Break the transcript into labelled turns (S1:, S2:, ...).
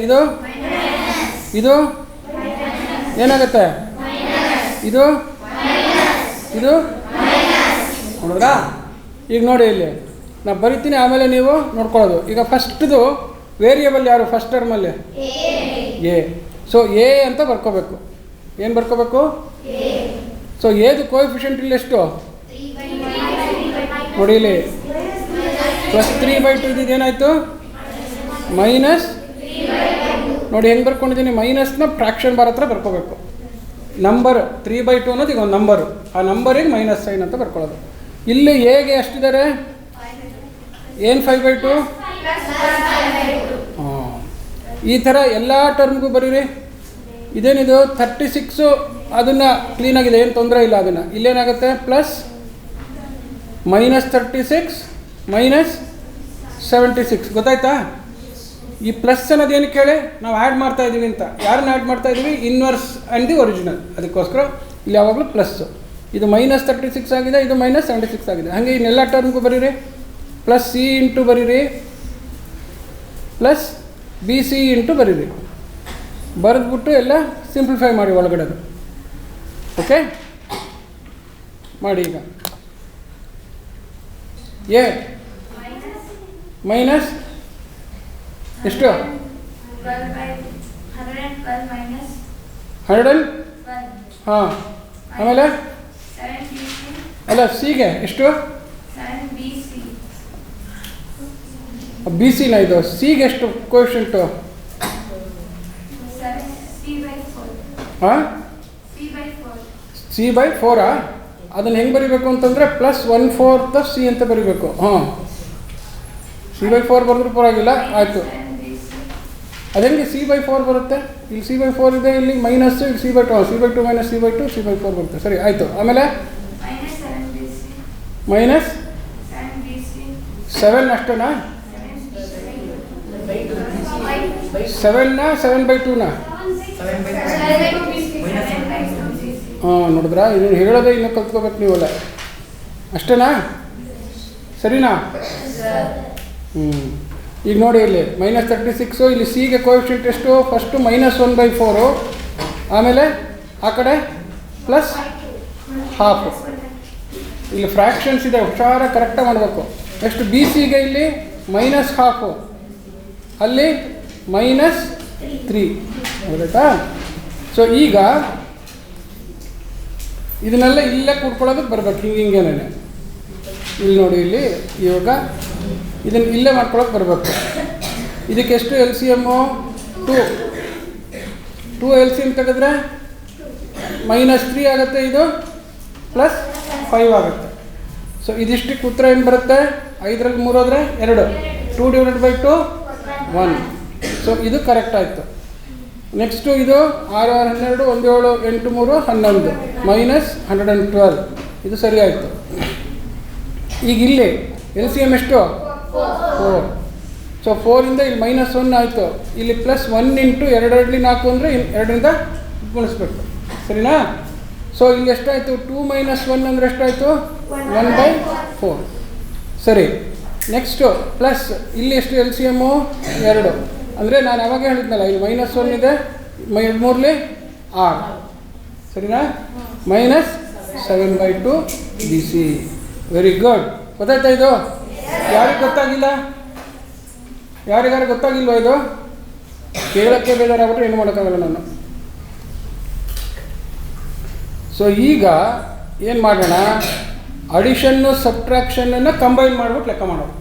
S1: ಇದು ಇದು ಏನಾಗುತ್ತೆ ಇದು ಇದು ನೋಡಿದ್ರಾ ಈಗ ನೋಡಿ ಇಲ್ಲಿ ನಾನು ಬರಿತೀನಿ ಆಮೇಲೆ ನೀವು ನೋಡ್ಕೊಳ್ಳೋದು ಈಗ ಫಸ್ಟ್ದು ವೇರಿಯಬಲ್ ಯಾರು ಫಸ್ಟ್ ಟರ್ಮಲ್ಲಿ ಎ ಸೊ ಎ ಅಂತ ಬರ್ಕೋಬೇಕು ಏನು ಬರ್ಕೋಬೇಕು ಸೊ ಎದು ಕೋಎಫಿಷಿಯಂಟ್ ಇಲ್ಲಿ ಎಷ್ಟು ನೋಡಿ ಇಲ್ಲಿ +3/2 ಇದೇನಾಯಿತು ಮೈನಸ್ ನೋಡಿ ಹೆಂಗೆ ಬರ್ಕೊಂಡಿದ್ದೀನಿ ಮೈನಸ್ನ ಫ್ರ್ಯಾಕ್ಷನ್ ಬಾರ್ ಹತ್ರ ಬರ್ಕೋಬೇಕು ನಂಬರ್ 3/2 ಅನ್ನೋದು ಈಗ ಒಂದು ನಂಬರು ಆ ನಂಬರಿಗೆ ಮೈನಸ್ ಸೈನ್ ಅಂತ ಬರ್ಕೊಳ್ಳೋದು ಇಲ್ಲಿ ಹೇಗೆ ಎಷ್ಟಿದ್ದಾರೆ ಏನು 5/2 ಹಾಂ ಈ ಥರ ಎಲ್ಲ ಟರ್ಮ್ಗೂ ಬರೀರಿ ಇದೇನಿದು 36 ಅದನ್ನು ಕ್ಲೀನಾಗಿದೆ ಏನು ತೊಂದರೆ ಇಲ್ಲ ಅದನ್ನು ಇಲ್ಲೇನಾಗುತ್ತೆ +-36 -76 ಗೊತ್ತಾಯ್ತಾ ಈ ಪ್ಲಸ್ ಅನ್ನೋದು ಏನಕ್ಕೆ ಹೇಳಿ ನಾವು ಆ್ಯಡ್ ಮಾಡ್ತಾ ಇದ್ದೀವಿ ಅಂತ ಯಾರನ್ನ ಆ್ಯಡ್ ಮಾಡ್ತಾ ಇದ್ದೀವಿ ಇನ್ವರ್ಸ್ ಆ್ಯಂಡ್ ದಿ ಒರಿಜಿನಲ್ ಅದಕ್ಕೋಸ್ಕರ ಇಲ್ಲಿ ಯಾವಾಗಲೂ ಪ್ಲಸ್ಸು ಇದು -36 ಆಗಿದೆ ಇದು -76 ಆಗಿದೆ ಹಾಗೆ ಇನ್ನೆಲ್ಲ ಟರ್ಮ್ಗೂ ಬರೀರಿ +c ಇಂಟು ಬರೀರಿ +bc ಇಂಟು ಬರೀರಿ ಬರೆದ್ಬಿಟ್ಟು ಎಲ್ಲ ಸಿಂಪ್ಲಿಫೈ ಮಾಡಿ ಒಳಗಡೆ ಓಕೆ ಮಾಡಿ ಈಗ ಎ ಮೈನಸ್ ಎಷ್ಟು 100 ಹಾಂ ಆಮೇಲೆ ಅಲ್ಲ ಸಿಗೆ ಎಷ್ಟು ಬಿ ಸಿನ ಇದು ಸಿಗೆ ಎಷ್ಟು ಕೋಎಫಿಷಿಯಂಟು ಹಾಂ c/4 ಅದನ್ನು ಹೆಂಗೆ ಬರೀಬೇಕು ಅಂತಂದರೆ +1/4 c ಅಂತ ಬರೀಬೇಕು ಹಾಂ c/4 ಬರೆದ್ರೂ ಪರವಾಗಿಲ್ಲ ಆಯಿತು ಅದೇಂಗೆ c/4 ಬರುತ್ತೆ ಇಲ್ಲಿ c/4 ಇದೆ ಇಲ್ಲಿ ಮೈನಸ್ ಇಲ್ಲಿ c/2 c/2 - c/2 c/4 ಬರುತ್ತೆ ಸರಿ ಆಯಿತು ಆಮೇಲೆ -7 ಅಷ್ಟೇನಾ 7ನ 7/2ನ ಹಾಂ ನೋಡಿದ್ರಾ ಇದನ್ನು ಹೇಳೋದೇ ಇನ್ನೂ ಕಲ್ತ್ಕೋಬೇಕು ನೀವಲ್ಲ ಅಷ್ಟೇನಾ ಸರಿನಾ ಈಗ ನೋಡಿ ಇಲ್ಲಿ -36 ಇಲ್ಲಿ ಸಿಗೆ ಕೋಎಫಿಷಿಯಂಟ್ ಎಷ್ಟು ಫಸ್ಟು -1/4 ಆಮೇಲೆ ಆ ಕಡೆ +½ ಇಲ್ಲಿ ಫ್ರ್ಯಾಕ್ಷನ್ಸ್ ಇದೆ ಹುಷಾರ ಕರೆಕ್ಟಾಗಿ ಮಾಡಬೇಕು ನೆಕ್ಸ್ಟ್ ಬಿ ಸಿಗೆ ಇಲ್ಲಿ -½ ಅಲ್ಲಿ -3 ಗೊತ್ತಾಯ್ತಾ ಸೊ ಈಗ ಇದನ್ನೆಲ್ಲ ಇಲ್ಲೇ ಕೂಡ್ಕೊಳ್ಳೋದಕ್ಕೆ ಬರ್ಬೇಕು ಹಿಂಗೇನೆ ಇಲ್ಲಿ ನೋಡಿ ಇಲ್ಲಿ ಇವಾಗ ಇದನ್ನು ಇಲ್ಲೇ ಮಾಡ್ಕೊಳಕ್ಕೆ ಬರಬೇಕು ಇದಕ್ಕೆ ಎಷ್ಟು L C M 2 L C M ತೆಗೆದ್ರೆ -3 ಆಗುತ್ತೆ ಇದು +5 ಆಗುತ್ತೆ ಸೊ ಇದಿಷ್ಟಕ್ಕೆ ಉತ್ತರ ಏನು ಬರುತ್ತೆ 5ರಲ್ಲಿ 3 ಹೋದರೆ 2 2/2 1 ಸೊ ಇದು ಕರೆಕ್ಟ್ ಆಯಿತು ನೆಕ್ಸ್ಟು ಇದು 6 6 12 1 7 8 3 11 -112 ಇದು ಸರಿ ಆಯಿತು ಈಗ ಇಲ್ಲಿ ಎಲ್ ಸಿ ಎಮ್ ಎಷ್ಟು 4 ಸೊ 4ಇಂದ ಇಲ್ಲಿ -1 ಆಯಿತು ಇಲ್ಲಿ +1 ಇಂಟು 2 4 ಅಂದರೆ 2ರಿಂದ ಗುಣಿಸ್ಬೇಕು ಸರಿನಾ ಸೊ ಇಲ್ಲಿ ಎಷ್ಟಾಯಿತು 2 - 1 ಅಂದರೆ ಎಷ್ಟಾಯಿತು 1/4 ಸರಿ ನೆಕ್ಸ್ಟು ಪ್ಲಸ್ ಇಲ್ಲಿ ಎಷ್ಟು ಎಲ್ ಸಿ ಎಮ್ಮು 2 ಅಂದರೆ ನಾನು ಯಾವಾಗ ಹೇಳಿದ್ನಲ್ಲ ಇಲ್ಲಿ -1 ಇದೆ 3ಲಿ 6 ಸರಿನಾ -7/2 ಬಿ ಸಿ ವೆರಿ ಗುಡ್ ಗೊತ್ತಾಯ್ತಾ ಇದು ಯಾರಿಗೆ ಗೊತ್ತಾಗಿಲ್ಲ ಯಾರಿಗಾರು ಗೊತ್ತಾಗಿಲ್ವ ಇದು ಕೇಳೋಕ್ಕೆ ಬೇಜಾರಾಗ್ಬಿಟ್ರೆ ಏನು ಮಾಡೋಕ್ಕಾಗಲ್ಲ ನಾನು ಸೊ ಈಗ ಏನು ಮಾಡೋಣ ಅಡಿಷನ್ನು ಸಬ್ಟ್ರಾಕ್ಷನನ್ನು ಕಂಬೈನ್ ಮಾಡಿಬಿಟ್ಟು ಲೆಕ್ಕ ಮಾಡೋದು